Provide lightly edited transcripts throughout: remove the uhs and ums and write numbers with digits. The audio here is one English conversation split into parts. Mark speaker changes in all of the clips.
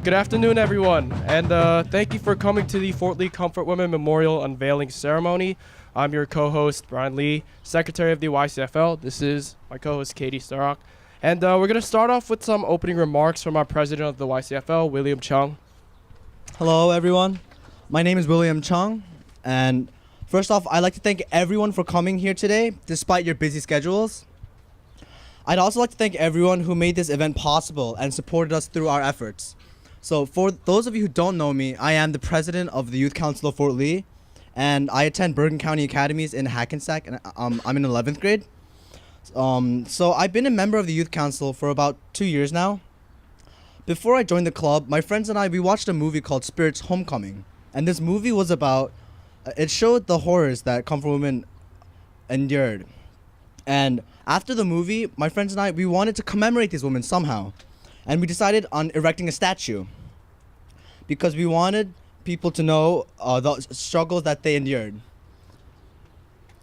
Speaker 1: Good afternoon, everyone, and thank you for coming to the Fort Lee Comfort Women Memorial Unveiling Ceremony. I'm your co-host, Brian Lee, Secretary of the YCFL. This is my co-host, Katie Starrock. And we're going to start off with some opening remarks from our president of the YCFL, William Chung.
Speaker 2: Hello, everyone. My name is William Chung, and first off, I'd like to thank everyone for coming here today, despite your busy schedules. I'd also like to thank everyone who made this event possible and supported us through our efforts. So for those of you who don't know me, I am the president of the Youth Council of Fort Lee, and I attend Bergen County Academies in Hackensack, and I'm in 11th grade. So I've been a member of the Youth Council for about 2 years now. Before I joined the club, my friends and I, we watched a movie called Spirit's Homecoming. And this movie was about, it showed the horrors that comfort women endured. And after the movie, my friends and I, we wanted to commemorate these women somehow. And we decided on erecting a statue because we wanted people to know the struggles that they endured.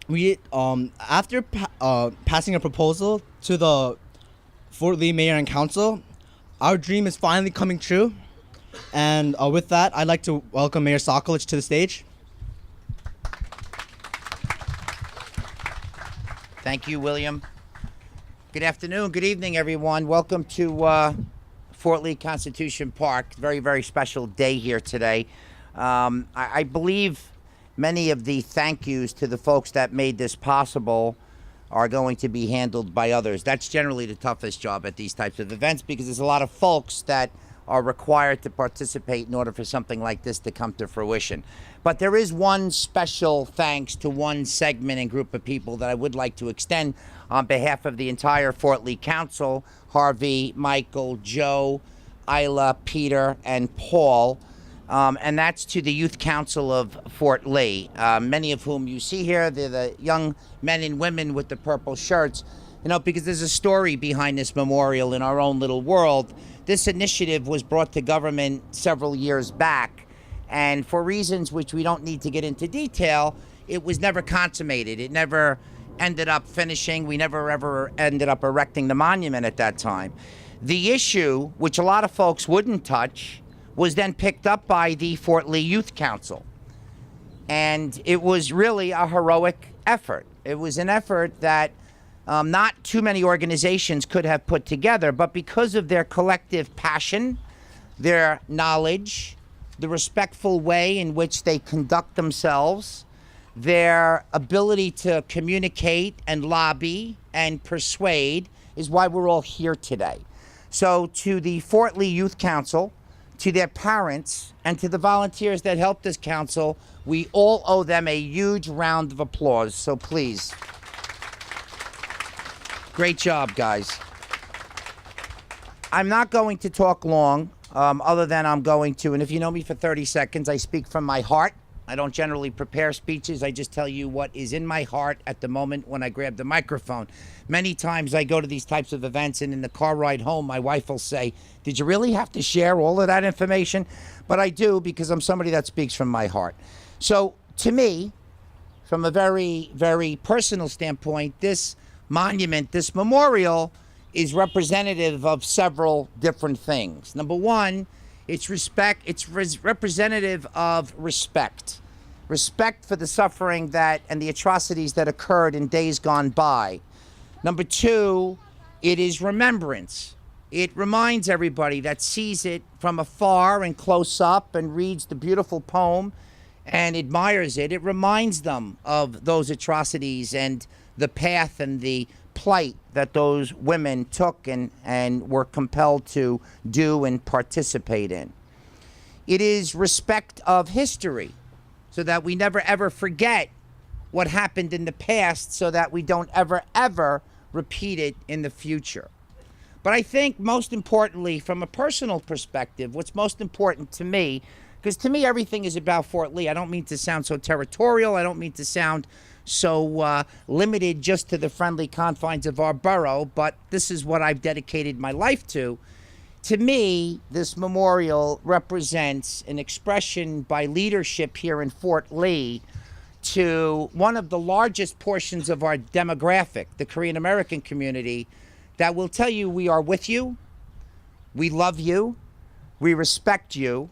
Speaker 2: We, after passing a proposal to the Fort Lee Mayor and Council, our dream is finally coming true. And with that, I'd like to welcome Mayor Sokolich to the stage.
Speaker 3: Thank you, William. Good afternoon, good evening, everyone. Welcome to Fort Lee Constitution Park. Very, very special day here today. I believe many of the thank yous to the folks that made this possible are going to be handled by others. That's generally the toughest job at these types of events because there's a lot of folks that are required to participate in order for something like this to come to fruition. But there is one special thanks to one segment and group of people that I would like to extend on behalf of the entire Fort Lee Council, Harvey, Michael, Joe, Isla, Peter, and Paul. And that's to the Youth Council of Fort Lee, many of whom you see here. They're the young men and women with the purple shirts. You know, because there's a story behind this memorial in our own little world. This initiative was brought to government several years back, and for reasons which we don't need to get into detail, it was never consummated. It never ended up finishing. We never ever ended up erecting the monument at that time. The issue, which a lot of folks wouldn't touch, was then picked up by the Fort Lee Youth Council. And it was really a heroic effort. It was an effort that not too many organizations could have put together, but because of their collective passion, their knowledge, the respectful way in which they conduct themselves, their ability to communicate and lobby and persuade is why we're all here today. So to the Fort Lee Youth Council, to their parents, and to the volunteers that helped this council, we all owe them a huge round of applause. So please. Great job, guys. I'm not going to talk long, other than I'm going to, and if you know me for 30 seconds, I speak from my heart. I don't generally prepare speeches. I just tell you what is in my heart at the moment when I grab the microphone. Many times I go to these types of events, and in the car ride home, my wife will say, "Did you really have to share all of that information?" But I do, because I'm somebody that speaks from my heart. So to me, from a very, very personal standpoint, this monument, this memorial, is representative of several different things. Number one, it's representative of respect. Respect for the suffering that and the atrocities that occurred in days gone by. Number two, it is remembrance. It reminds everybody that sees it from afar and close up and reads the beautiful poem and admires it. It reminds them of those atrocities and the path and the plight that those women took and were compelled to do and participate in. It is respect of history, so that we never ever forget what happened in the past, so that we don't ever repeat it in the future. But I think most importantly, from a personal perspective, what's most important to me, because to me everything is about Fort Lee. I don't mean to sound so territorial. I don't mean to sound so limited just to the friendly confines of our borough, but this is what I've dedicated my life to. To me, this memorial represents an expression by leadership here in Fort Lee to one of the largest portions of our demographic, the Korean American community, that will tell you we are with you, we love you, we respect you,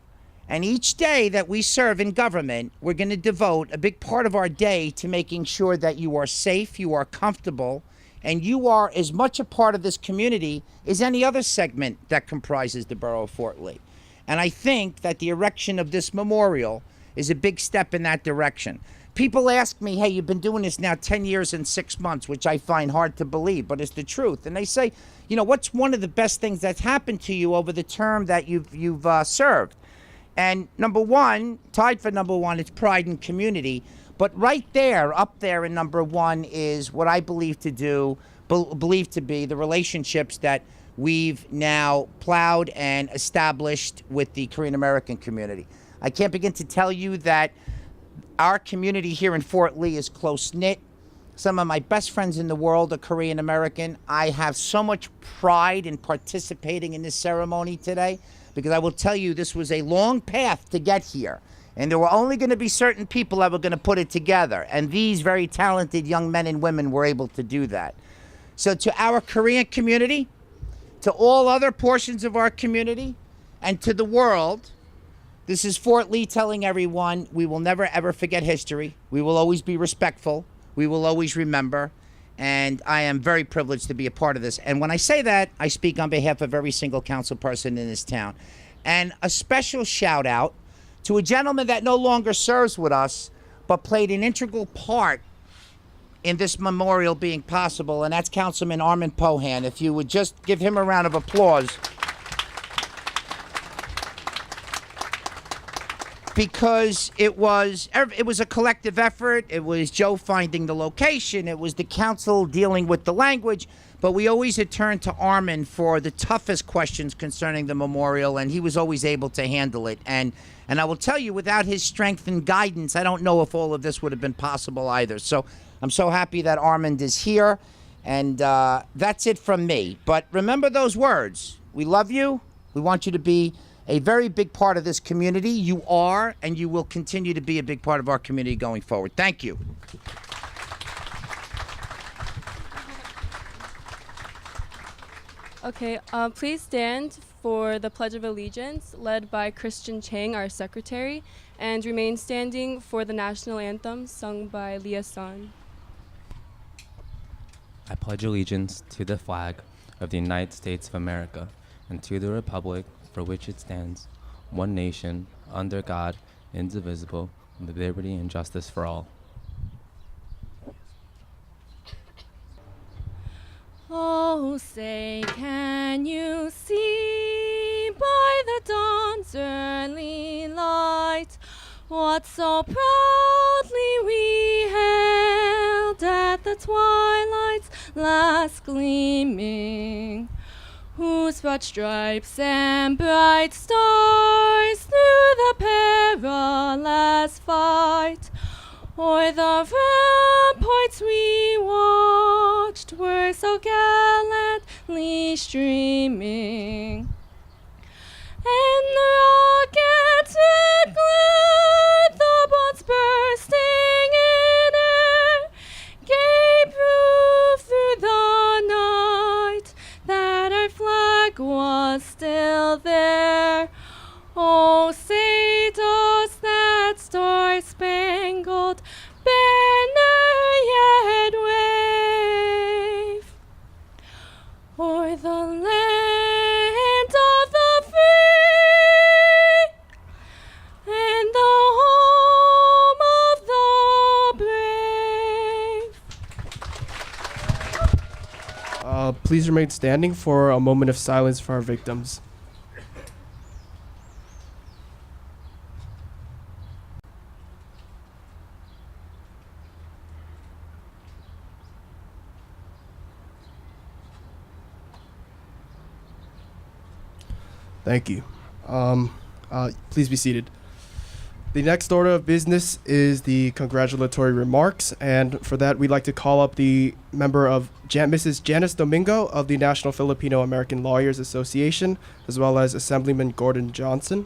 Speaker 3: and each day that we serve in government, we're going to devote a big part of our day to making sure that you are safe, you are comfortable, and you are as much a part of this community as any other segment that comprises the borough of Fort Lee. And I think that the erection of this memorial is a big step in that direction. People ask me, hey, you've been doing this now 10 years and 6 months, which I find hard to believe, but it's the truth. And they say, you know, what's one of the best things that's happened to you over the term that you've served? And number one, tied for number one, it's pride and community. But right there, up there in number one, is what I believe to be the relationships that we've now plowed and established with the Korean American community. I can't begin to tell you that our community here in Fort Lee is close-knit. Some of my best friends in the world are Korean American. I have so much pride in participating in this ceremony today, because I will tell you this was a long path to get here. And there were only going to be certain people that were going to put it together. And these very talented young men and women were able to do that. So to our Korean community, to all other portions of our community, and to the world, this is Fort Lee telling everyone we will never ever forget history. We will always be respectful. We will always remember. And I am very privileged to be a part of this. And when I say that, I speak on behalf of every single council person in this town. And a special shout out to a gentleman that no longer serves with us, but played an integral part in this memorial being possible, and that's Councilman Armin Pohan. If you would just give him a round of applause. Because it was a collective effort. It was Joe finding the location. It was the council dealing with the language. But we always had turned to Armin for the toughest questions concerning the memorial, and he was always able to handle it. And I will tell you, without his strength and guidance, I don't know if all of this would have been possible either. So I'm so happy that Armand is here. And that's it from me. But remember those words. We love you. We want you to be a very big part of this community. You are, and you will continue to be a big part of our community going forward. Thank you.
Speaker 4: Okay, please stand for the Pledge of Allegiance, led by Christian Chang, our secretary, and remain standing for the national anthem, sung by Leah San.
Speaker 5: I pledge allegiance to the flag of the United States of America and to the republic for which it stands, one nation, under God, indivisible, with liberty and justice for all.
Speaker 4: Oh, say, can you see by the dawn's early light what so proudly we hailed at the twilight's last gleaming, whose broad stripes and bright stars through the perilous fight o'er the ramparts we watched were so gallantly streaming. And the rockets' red glare, the bombs bursting in air, gave proof through the night that our flag was still there. Oh, say does that star-spangled banner yet wave o'er the land of the free and the home of the brave?
Speaker 1: Please remain standing for a moment of silence for our victims. Thank you. Please be seated. The next order of business is the congratulatory remarks, and for that, we'd like to call up the member of Mrs. Janice Domingo of the National Filipino American Lawyers Association, as well as Assemblyman Gordon Johnson.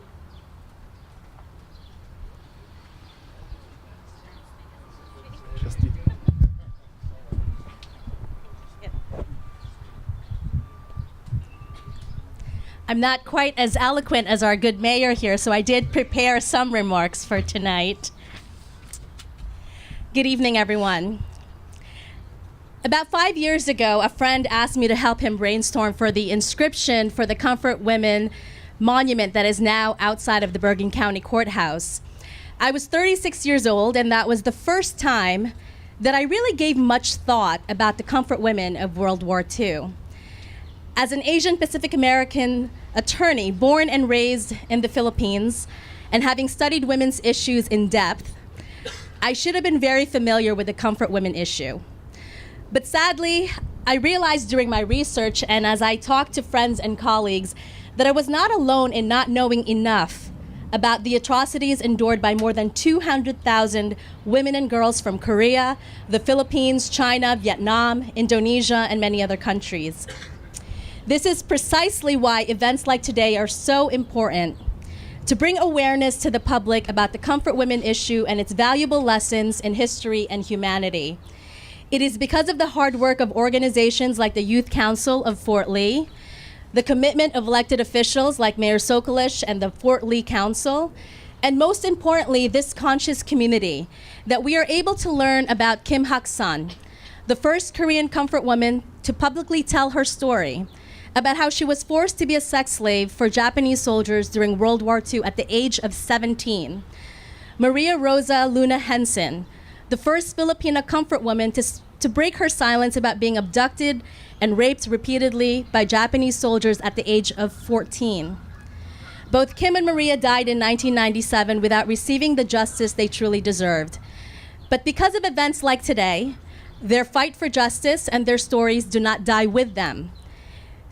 Speaker 6: I'm not quite as eloquent as our good mayor here, so I did prepare some remarks for tonight. Good evening, everyone. About 5 years ago, a friend asked me to help him brainstorm for the inscription for the Comfort Women monument that is now outside of the Bergen County Courthouse. I was 36 years old, and that was the first time that I really gave much thought about the comfort women of World War II. As an Asian Pacific American attorney born and raised in the Philippines and having studied women's issues in depth, I should have been very familiar with the comfort women issue. But sadly, I realized during my research and as I talked to friends and colleagues that I was not alone in not knowing enough about the atrocities endured by more than 200,000 women and girls from Korea, the Philippines, China, Vietnam, Indonesia, and many other countries. This is precisely why events like today are so important, to bring awareness to the public about the comfort women issue and its valuable lessons in history and humanity. It is because of the hard work of organizations like the Youth Council of Fort Lee, the commitment of elected officials like Mayor Sokolish and the Fort Lee Council, and most importantly, this conscious community, that we are able to learn about Kim Hak-sun, the first Korean comfort woman to publicly tell her story about how she was forced to be a sex slave for Japanese soldiers during World War II at the age of 17. Maria Rosa Luna Henson, the first Filipina comfort woman to break her silence about being abducted and raped repeatedly by Japanese soldiers at the age of 14. Both Kim and Maria died in 1997 without receiving the justice they truly deserved. But because of events like today, their fight for justice and their stories do not die with them.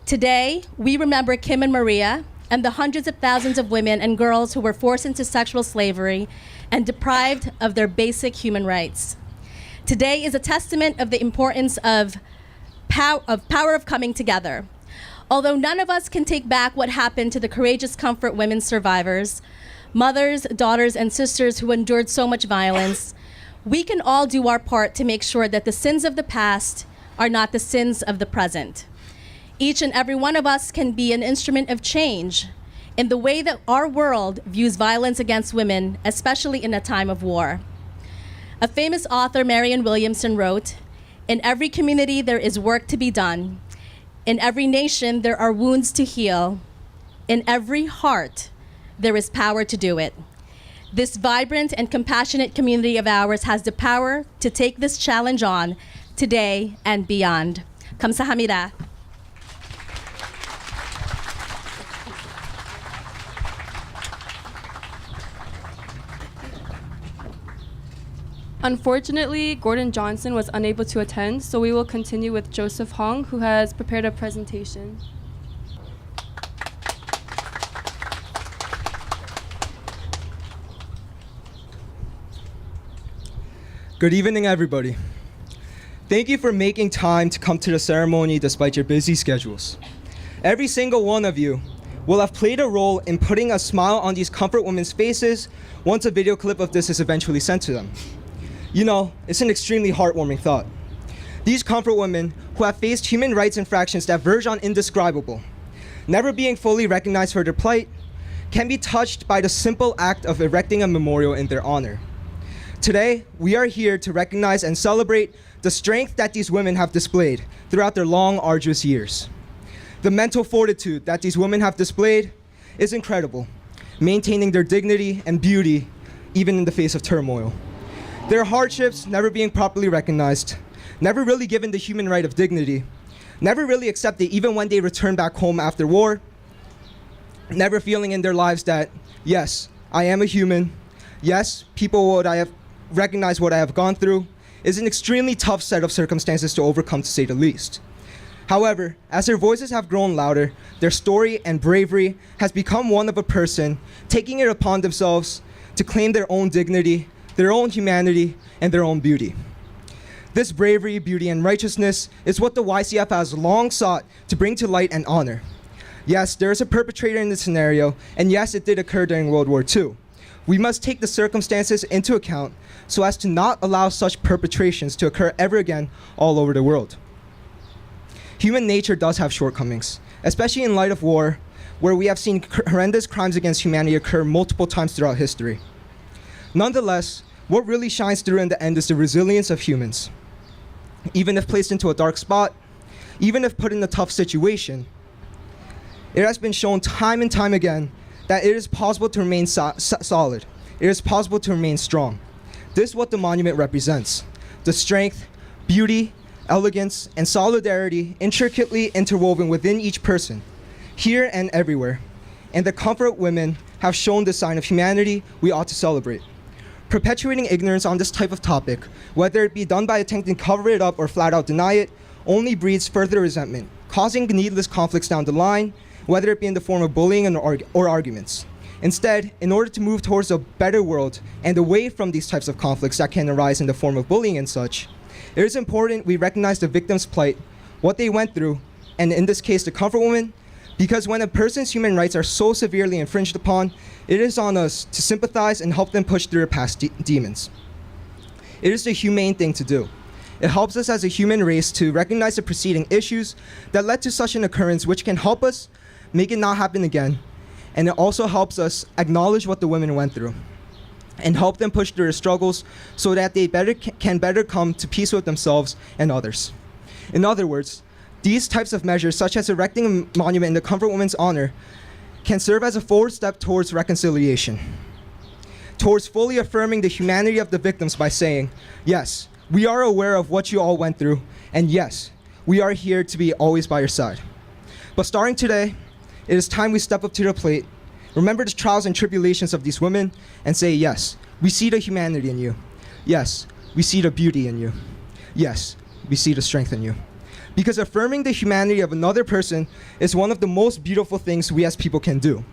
Speaker 6: Today, we remember Kim and Maria and the hundreds of thousands of women and girls who were forced into sexual slavery and deprived of their basic human rights. Today is a testament of the importance of power of coming together. Although none of us can take back what happened to the courageous comfort women survivors, mothers, daughters, and sisters who endured so much violence, we can all do our part to make sure that the sins of the past are not the sins of the present. Each and every one of us can be an instrument of change in the way that our world views violence against women, especially in a time of war. A famous author, Marianne Williamson, wrote, "In every community there is work to be done. In every nation there are wounds to heal. In every heart there is power to do it." This vibrant and compassionate community of ours has the power to take this challenge on today and beyond. 감사합니다.
Speaker 4: Unfortunately, Gordon Johnson was unable to attend, so we will continue with Joseph Hong, who has prepared a presentation.
Speaker 7: Good evening, everybody. Thank you for making time to come to the ceremony despite your busy schedules. Every single one of you will have played a role in putting a smile on these comfort women's faces once a video clip of this is eventually sent to them. You know, it's an extremely heartwarming thought. These comfort women who have faced human rights infractions that verge on indescribable, never being fully recognized for their plight, can be touched by the simple act of erecting a memorial in their honor. Today, we are here to recognize and celebrate the strength that these women have displayed throughout their long, arduous years. The mental fortitude that these women have displayed is incredible, maintaining their dignity and beauty even in the face of turmoil. Their hardships never being properly recognized, never really given the human right of dignity, never really accepted even when they return back home after war, never feeling in their lives that, yes, I am a human, yes, people would I have recognized what I have gone through, is an extremely tough set of circumstances to overcome, to say the least. However, as their voices have grown louder, their story and bravery has become one of a person taking it upon themselves to claim their own dignity, their own humanity, and their own beauty. This bravery, beauty, and righteousness is what the YCF has long sought to bring to light and honor. Yes, there is a perpetrator in this scenario, and yes, it did occur during World War II. We must take the circumstances into account so as to not allow such perpetrations to occur ever again all over the world. Human nature does have shortcomings, especially in light of war, where we have seen horrendous crimes against humanity occur multiple times throughout history. Nonetheless, what really shines through in the end is the resilience of humans. Even if placed into a dark spot, even if put in a tough situation, it has been shown time and time again that it is possible to remain solid. It is possible to remain strong. This is what the monument represents: the strength, beauty, elegance, and solidarity intricately interwoven within each person, here and everywhere. And the comfort women have shown this sign of humanity we ought to celebrate. Perpetuating ignorance on this type of topic, whether it be done by attempting to cover it up or flat out deny it, only breeds further resentment, causing needless conflicts down the line, whether it be in the form of bullying or arguments. Instead, in order to move towards a better world and away from these types of conflicts that can arise in the form of bullying and such, it is important we recognize the victim's plight, what they went through, and in this case, the comfort woman, because when a person's human rights are so severely infringed upon, it is on us to sympathize and help them push through their past demons. It is the humane thing to do. It helps us as a human race to recognize the preceding issues that led to such an occurrence, which can help us make it not happen again. And it also helps us acknowledge what the women went through and help them push through their struggles so that they can better come to peace with themselves and others. In other words, these types of measures, such as erecting a monument in the comfort woman's honor, can serve as a forward step towards reconciliation, towards fully affirming the humanity of the victims by saying, yes, we are aware of what you all went through, and yes, we are here to be always by your side. But starting today, it is time we step up to the plate, remember the trials and tribulations of these women, and say, yes, we see the humanity in you. Yes, we see the beauty in you. Yes, we see the strength in you. Because affirming the humanity of another person is one of the most beautiful things we as people can do.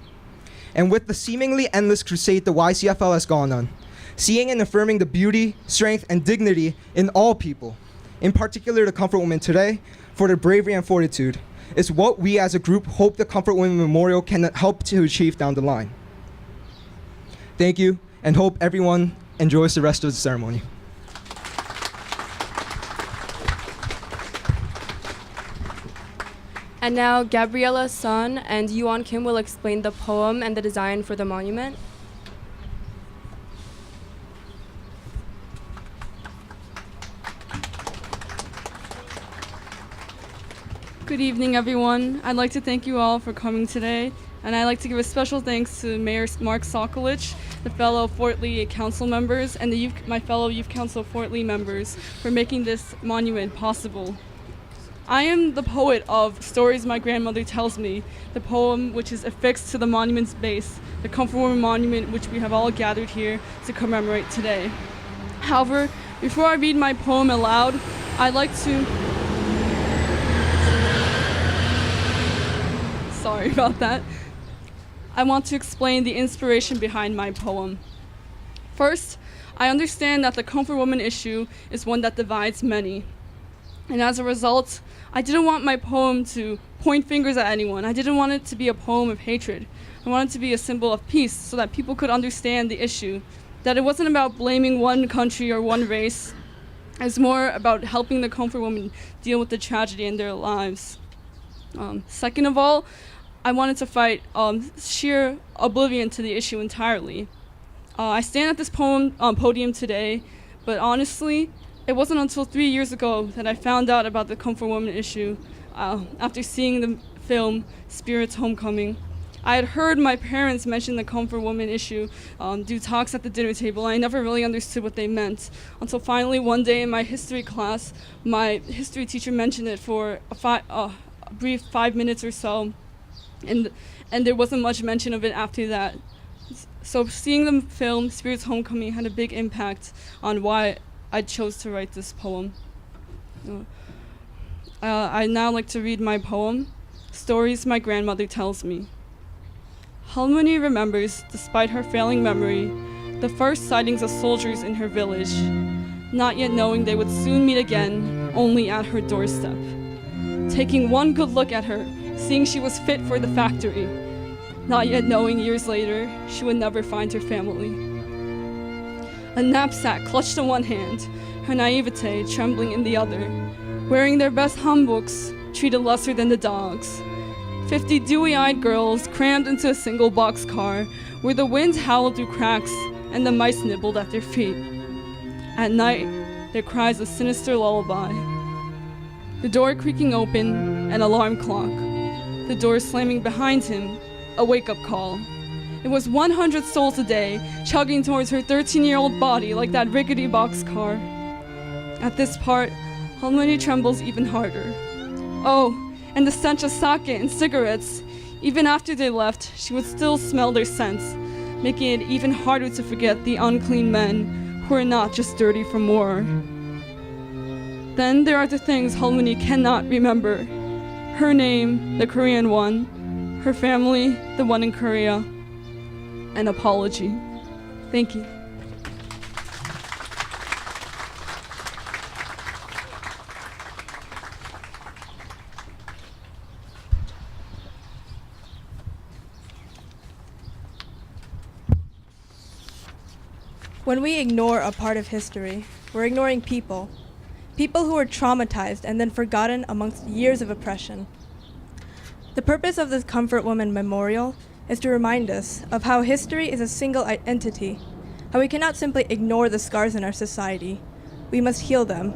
Speaker 7: And with the seemingly endless crusade the YCFL has gone on, seeing and affirming the beauty, strength, and dignity in all people, in particular the comfort women today, for their bravery and fortitude, is what we as a group hope the Comfort Women Memorial can help to achieve down the line. Thank you, and hope everyone enjoys the rest of the ceremony.
Speaker 4: And now Gabriella Sun and Yuan Kim will explain the poem and the design for the monument.
Speaker 8: Good evening, everyone. I'd like to thank you all for coming today, and I'd like to give a special thanks to Mayor Mark Sokolich, the fellow Fort Lee Council members, and my fellow Youth Council Fort Lee members for making this monument possible. I am the poet of Stories My Grandmother Tells Me, the poem which is affixed to the monument's base, the Comfort Woman Monument, which we have all gathered here to commemorate today. However, before I read my poem aloud, I'd like to... Sorry about that. I want to explain the inspiration behind my poem. First, I understand that the comfort woman issue is one that divides many. And as a result, I didn't want my poem to point fingers at anyone. I didn't want it to be a poem of hatred. I wanted it to be a symbol of peace so that people could understand the issue, that it wasn't about blaming one country or one race. It's more about helping the comfort women deal with the tragedy in their lives. Second of all, I wanted to fight sheer oblivion to the issue entirely. I stand at this podium today, but honestly, it wasn't until 3 years ago that I found out about the comfort woman issue after seeing the film Spirit's Homecoming. I had heard my parents mention the comfort woman issue, do talks at the dinner table. I never really understood what they meant until finally one day in my history class, my history teacher mentioned it for a brief 5 minutes or so, and there wasn't much mention of it after that. So seeing the film Spirit's Homecoming had a big impact on why I chose to write this poem. I'd now like to read my poem, Stories My Grandmother Tells Me. Halmoni remembers, despite her failing memory, the first sightings of soldiers in her village, not yet knowing they would soon meet again, only at her doorstep. Taking one good look at her, seeing she was fit for the factory, not yet knowing years later she would never find her family. A knapsack clutched in one hand, her naivete trembling in the other, wearing their best hanboks, treated lesser than the dogs, 50 dewy-eyed girls crammed into a single boxcar where the wind howled through cracks and the mice nibbled at their feet. At night, their cries a sinister lullaby. The door creaking open, an alarm clock. The door slamming behind him, a wake-up call. It was 100 souls a day, chugging towards her 13-year-old body like that rickety boxcar. At this part, Halmoni trembles even harder. Oh, and the stench of sake and cigarettes. Even after they left, she would still smell their scents, making it even harder to forget the unclean men who are not just dirty from war. Then there are the things Halmoni cannot remember. Her name, the Korean one, her family, the one in Korea. An apology. Thank you.
Speaker 9: When we ignore a part of history, we're ignoring people. People who were traumatized and then forgotten amongst years of oppression. The purpose of this Comfort Woman Memorial is to remind us of how history is a single entity, how we cannot simply ignore the scars in our society. We must heal them.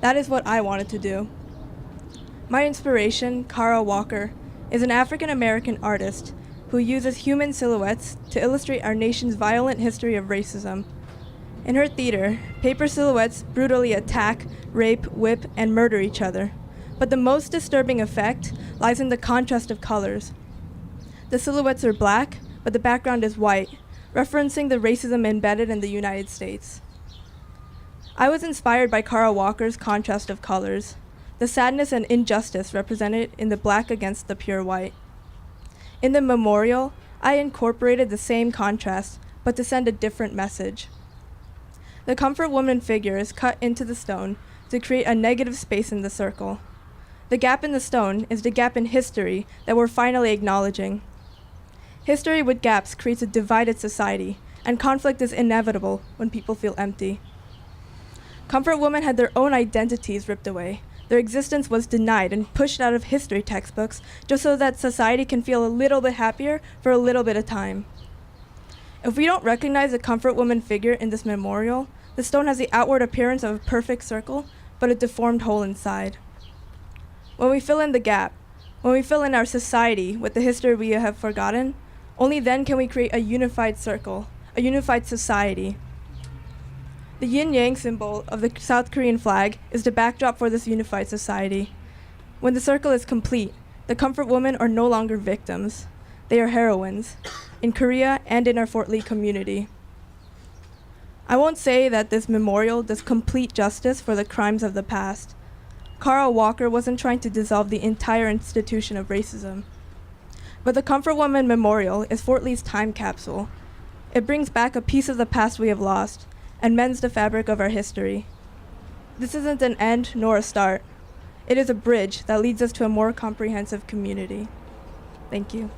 Speaker 9: That is what I wanted to do. My inspiration, Kara Walker, is an African-American artist who uses human silhouettes to illustrate our nation's violent history of racism. In her theater, paper silhouettes brutally attack, rape, whip, and murder each other. But the most disturbing effect lies in the contrast of colors. The silhouettes are black, but the background is white, referencing the racism embedded in the United States. I was inspired by Kara Walker's contrast of colors, the sadness and injustice represented in the black against the pure white. In the memorial, I incorporated the same contrast, but to send a different message. The Comfort Woman figure is cut into the stone to create a negative space in the circle. The gap in the stone is the gap in history that we're finally acknowledging. History with gaps creates a divided society, and conflict is inevitable when people feel empty. Comfort women had their own identities ripped away. Their existence was denied and pushed out of history textbooks just so that society can feel a little bit happier for a little bit of time. If we don't recognize the Comfort Woman figure in this memorial, the stone has the outward appearance of a perfect circle, but a deformed hole inside. When we fill in the gap, when we fill in our society with the history we have forgotten, only then can we create a unified circle, a unified society. The yin-yang symbol of the South Korean flag is the backdrop for this unified society. When the circle is complete, the Comfort Women are no longer victims. They are heroines, in Korea and in our Fort Lee community. I won't say that this memorial does complete justice for the crimes of the past. Kara Walker wasn't trying to dissolve the entire institution of racism. But the Comfort Woman Memorial is Fort Lee's time capsule. It brings back a piece of the past we have lost and mends the fabric of our history. This isn't an end nor a start. It is a bridge that leads us to a more comprehensive community. Thank you.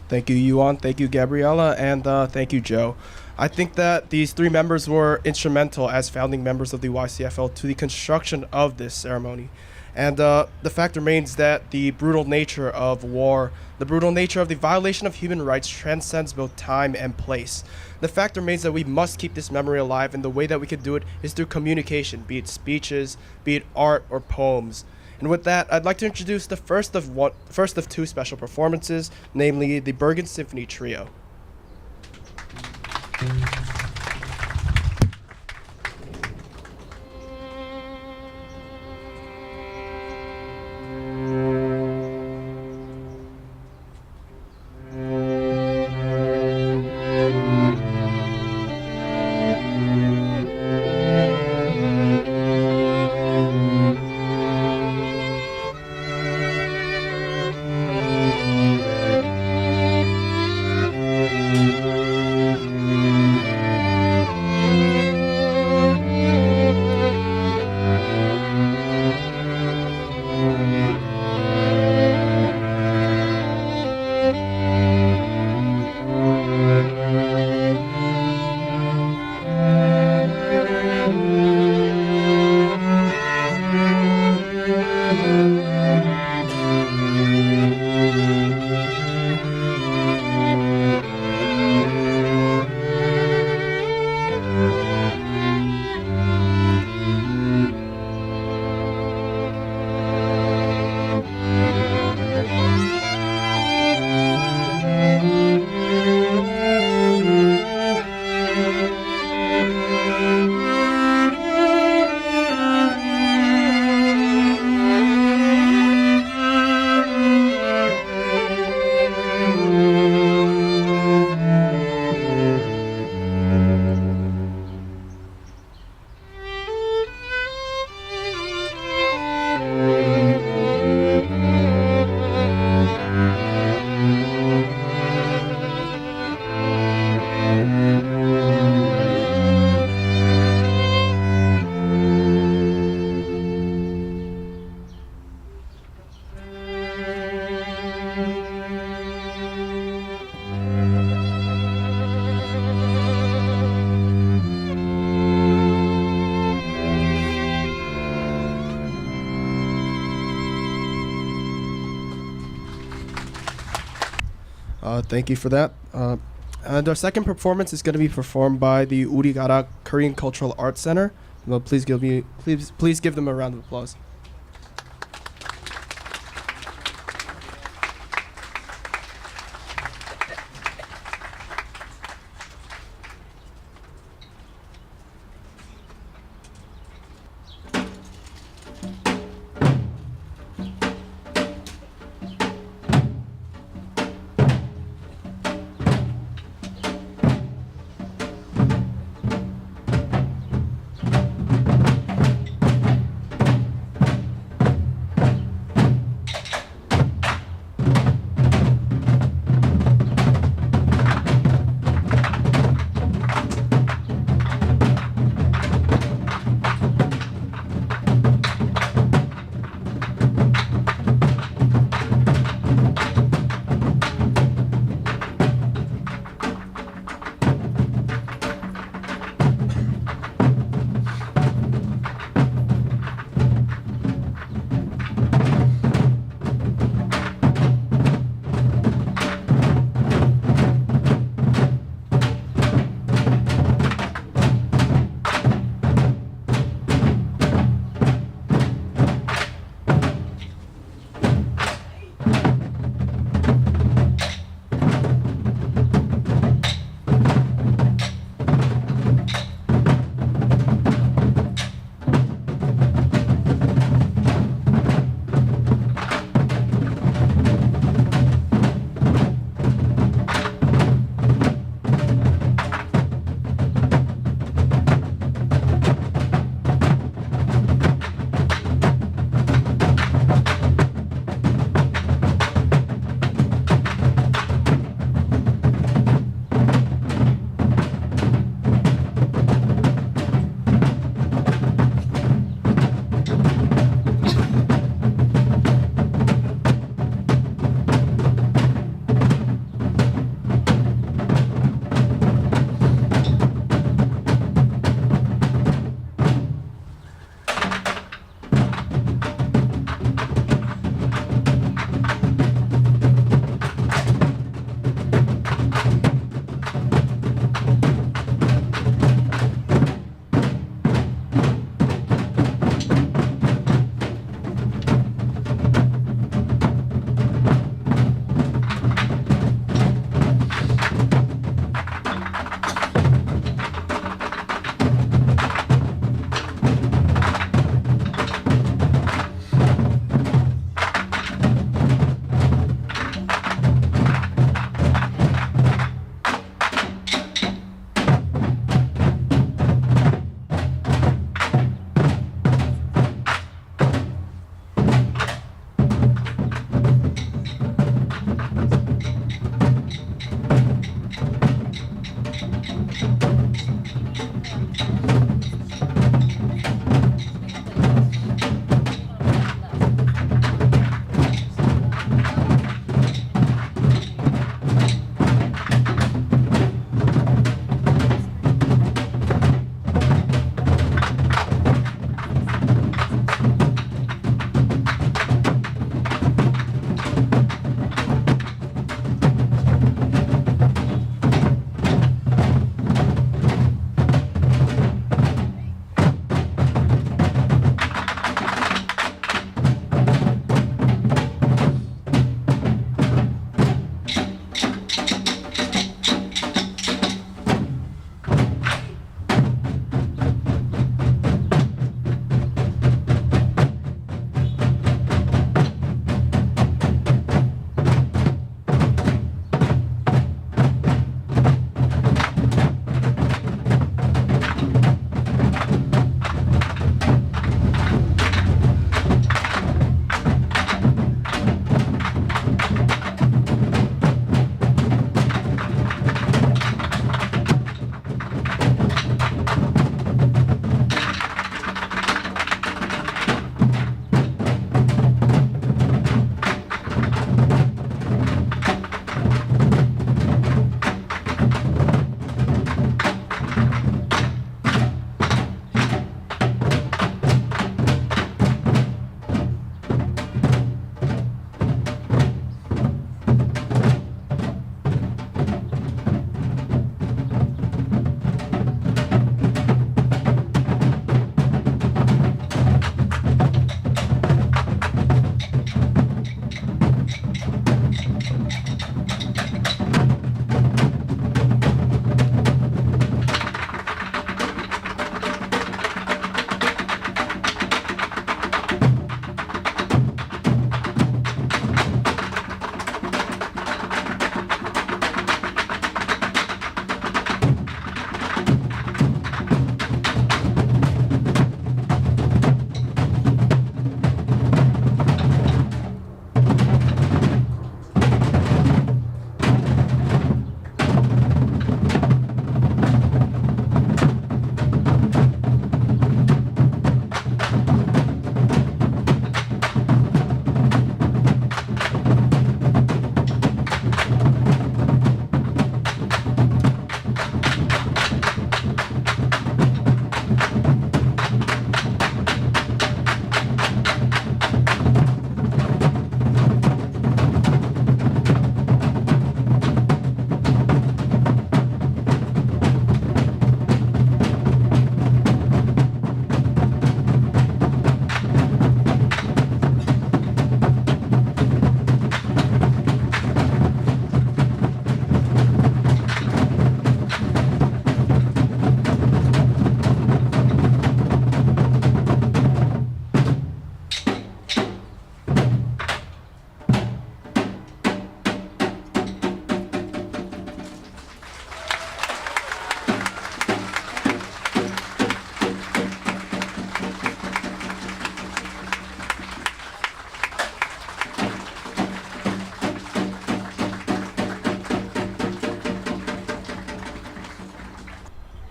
Speaker 1: Thank you, Yuan. Thank you, Gabriella. And thank you, Joe. I think that these three members were instrumental as founding members of the YCFL to the construction of this ceremony. And the fact remains that the brutal nature of war, the brutal nature of the violation of human rights transcends both time and place. The fact remains that we must keep this memory alive, and the way that we can do it is through communication, be it speeches, be it art or poems. And with that, I'd like to introduce the first of two special performances, namely the Bergen Symphony Trio. Thank you for that. And our second performance is going to be performed by the Urigara Korean Cultural Arts Center. Well, please give them a round of applause.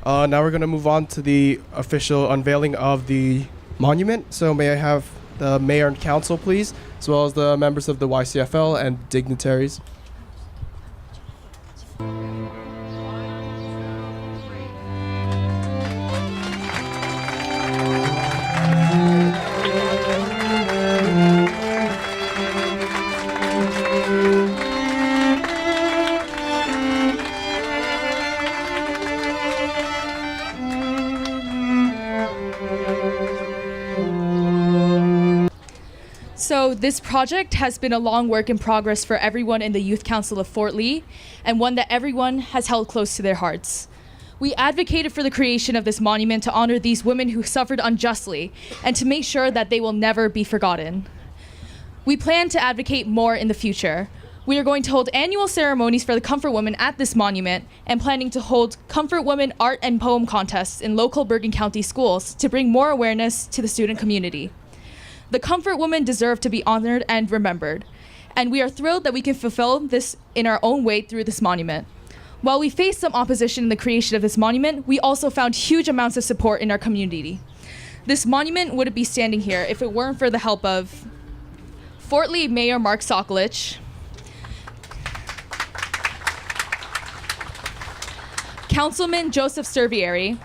Speaker 1: Now we're going to move on to the official unveiling of the monument. So may I have the mayor and council, please, as well as the members of the YCFL and dignitaries.
Speaker 10: So this project has been a long work in progress for everyone in the Youth Council of Fort Lee, and one that everyone has held close to their hearts. We advocated for the creation of this monument to honor these women who suffered unjustly and to make sure that they will never be forgotten. We plan to advocate more in the future. We are going to hold annual ceremonies for the Comfort Women at this monument and planning to hold Comfort Women art and poem contests in local Bergen County schools to bring more awareness to the student community. The Comfort Women deserve to be honored and remembered, and we are thrilled that we can fulfill this in our own way through this monument. While we faced some opposition in the creation of this monument, we also found huge amounts of support in our community. This monument wouldn't be standing here if it weren't for the help of Fort Lee Mayor Mark Sokolich, Councilman Joseph Servieri,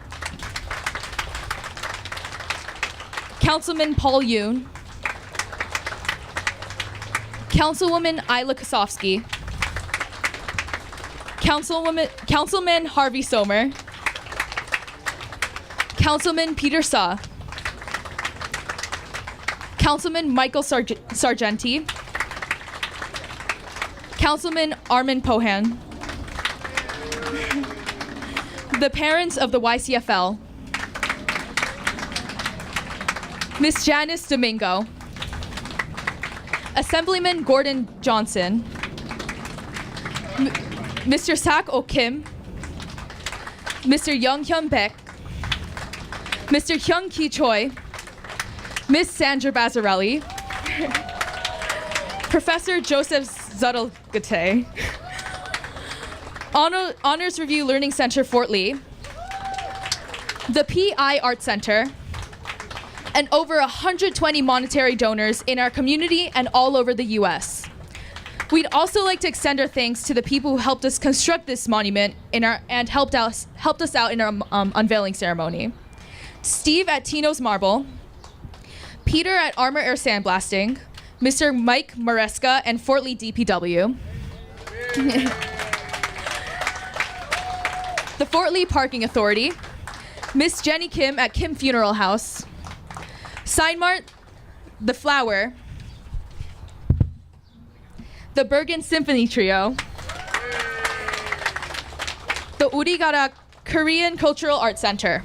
Speaker 10: Councilman Paul Yoon, Councilwoman Isla Kosofsky, Councilman Harvey Somer, Councilman Peter Sa, Councilman Michael Sargenti, Councilman Armin Pohan, the parents of the YCFL, Miss Janice Domingo, Assemblyman Gordon Johnson, Mr. Sak O'Kim, Mr. Young Hyun Baek, Mr. Hyung Ki Choi, Miss Sandra Bazzarelli, Professor Joseph Zuddlegate, Honors Review Learning Center Fort Lee, the PI Art Center, and over 120 monetary donors in our community and all over the U.S. We'd also like to extend our thanks to the people who helped us construct this monument and helped us out in our unveiling ceremony. Steve at Tino's Marble, Peter at Armor Air Sandblasting, Mr. Mike Maresca and Fort Lee DPW, the Fort Lee Parking Authority, Miss Jenny Kim at Kim Funeral House, Sign Mart, The Flower, the Bergen Symphony Trio, the Urigara Korean Cultural Arts Center.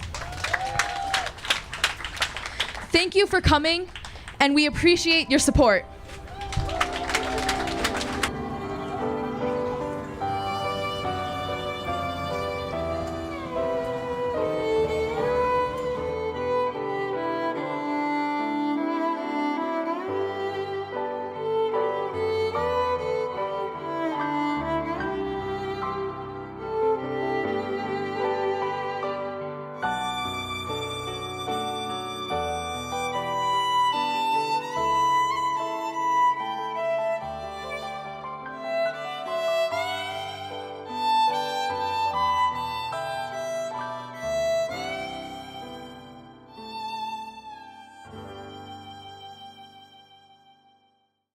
Speaker 10: Thank you for coming, and we appreciate your support.